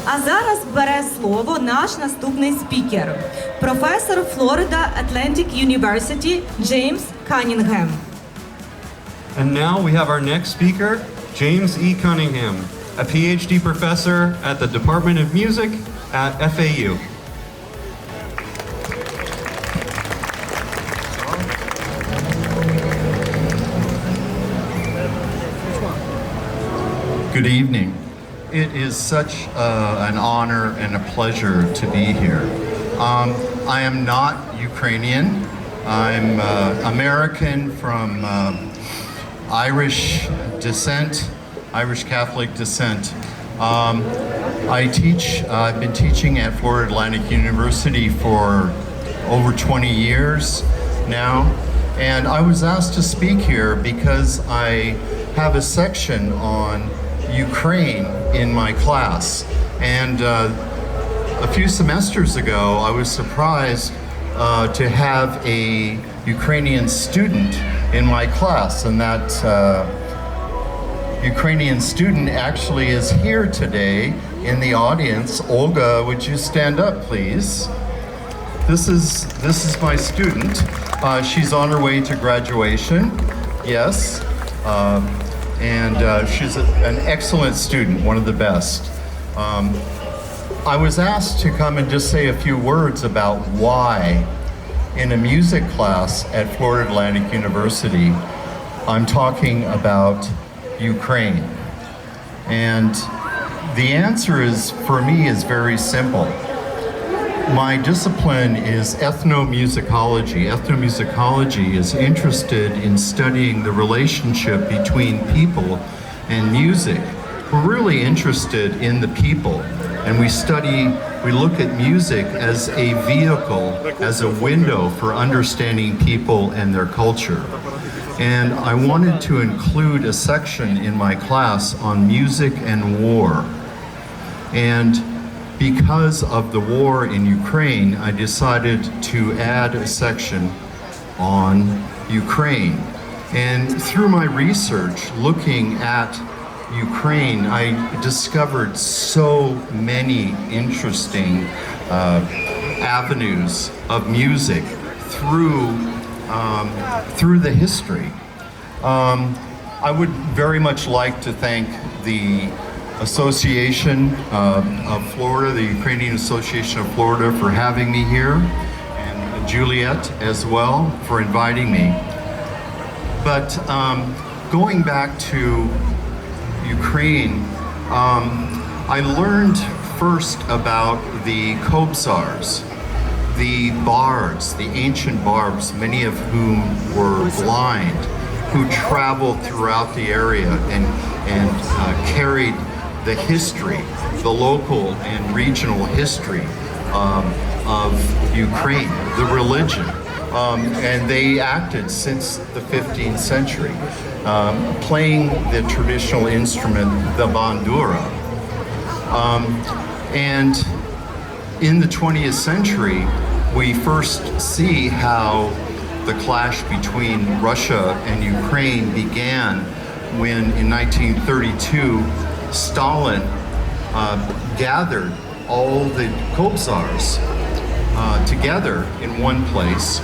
А зараз бере слово наш наступний спікер, професор Florida Atlantic University James Cunningham. And now we have our next speaker, James E. Cunningham, a PhD professor at the Department of Music at FAU. Good evening. It is such an honor and a pleasure to be here. I am not Ukrainian. I'm American from Irish descent, Irish Catholic descent. I've been teaching at Florida Atlantic University for over 20 years now. And I was asked to speak here because I have a section on Ukraine in my class. And a few semesters ago, I was surprised to have a Ukrainian student in my class, and that Ukrainian student actually is here today in the audience. Olga, would you stand up, please? This is my student. She's on her way to graduation, yes. And she's an excellent student, one of the best. I was asked to come and just say a few words about why in a music class at Florida Atlantic University I'm talking about Ukraine. And the answer is, for me, is very simple. My discipline is ethnomusicology. Ethnomusicology is interested in studying the relationship between people and music. We're really interested in the people, and we look at music as a vehicle, as a window for understanding people and their culture. And I wanted to include a section in my class on music and war. And because of the war in Ukraine, I decided to add a section on Ukraine. And through my research, looking at Ukraine, I discovered so many interesting avenues of music through the history. I would very much like to thank the Association of Florida, the Ukrainian Association of Florida, for having me here, and Juliet as well for inviting me. But going back to Ukraine, I learned first about the Kobzars, the bards, the ancient bards, many of whom were blind, who traveled throughout the area and carried the history, the local and regional history of Ukraine, the religion. And they acted since the 15th century, playing the traditional instrument, the bandura. And in the 20th century, we first see how the clash between Russia and Ukraine began when in 1932, Stalin gathered all the Kobzars together in one place,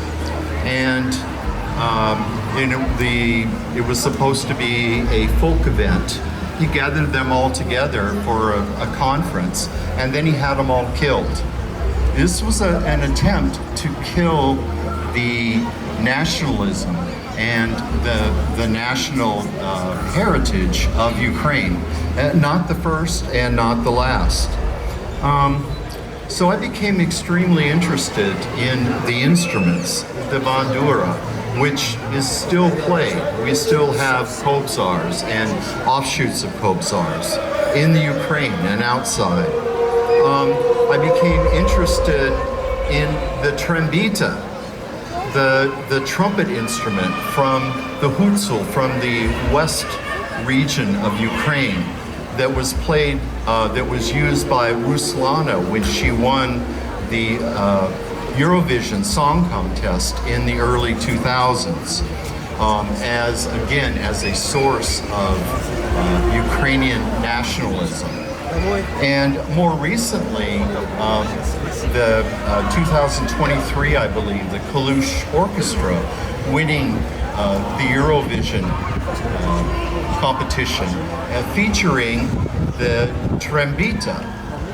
and it was supposed to be a folk event. He gathered them all together for a conference, and then he had them all killed. This was an attempt to kill the nationalism and the national heritage of Ukraine. Not the first and not the last. So I became extremely interested in the instruments, the bandura, which is still played. We still have Kobzars and offshoots of Kobzars in the Ukraine and outside. I became interested in the trembita, the trumpet instrument from the Hutsul, from the west region of Ukraine, that was played, that was used by Ruslana when she won the Eurovision Song Contest in the early 2000s, as a source of Ukrainian nationalism. And more recently, the 2023, I believe, the Kalush Orchestra winning the Eurovision competition, featuring the trembita,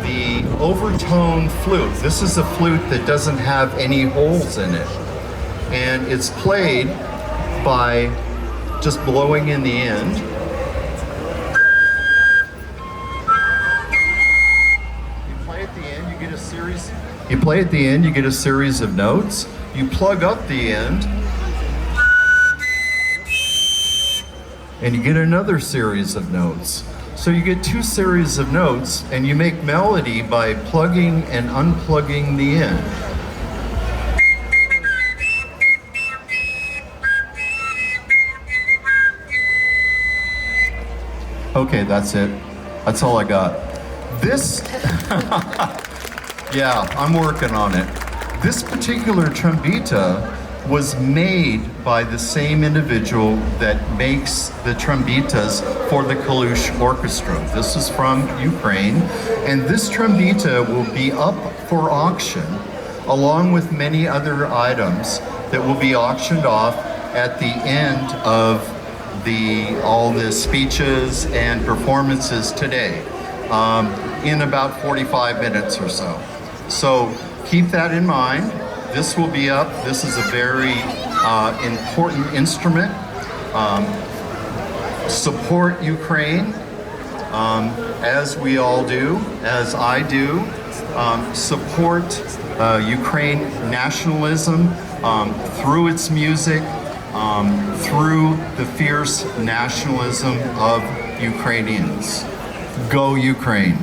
the overtone flute. This is a flute that doesn't have any holes in it, and it's played by just blowing in the end. You play at the end, you get a series. You play at the end, you get a series of notes. You plug up the end, and you get another series of notes. So you get two series of notes, and you make melody by plugging and unplugging the end. Okay, that's it. That's all I got. This, yeah, I'm working on it. This particular trombita was made by the same individual that makes the trombitas for the Kalush Orchestra. This is from Ukraine, and this trombita will be up for auction along with many other items that will be auctioned off at the end of all the speeches and performances today, in about 45 minutes or so. So keep that in mind. This will be up. This is a very important instrument. Support Ukraine, as we all do, as I do. Support Ukraine nationalism through its music, through the fierce nationalism of Ukrainians. Go Ukraine.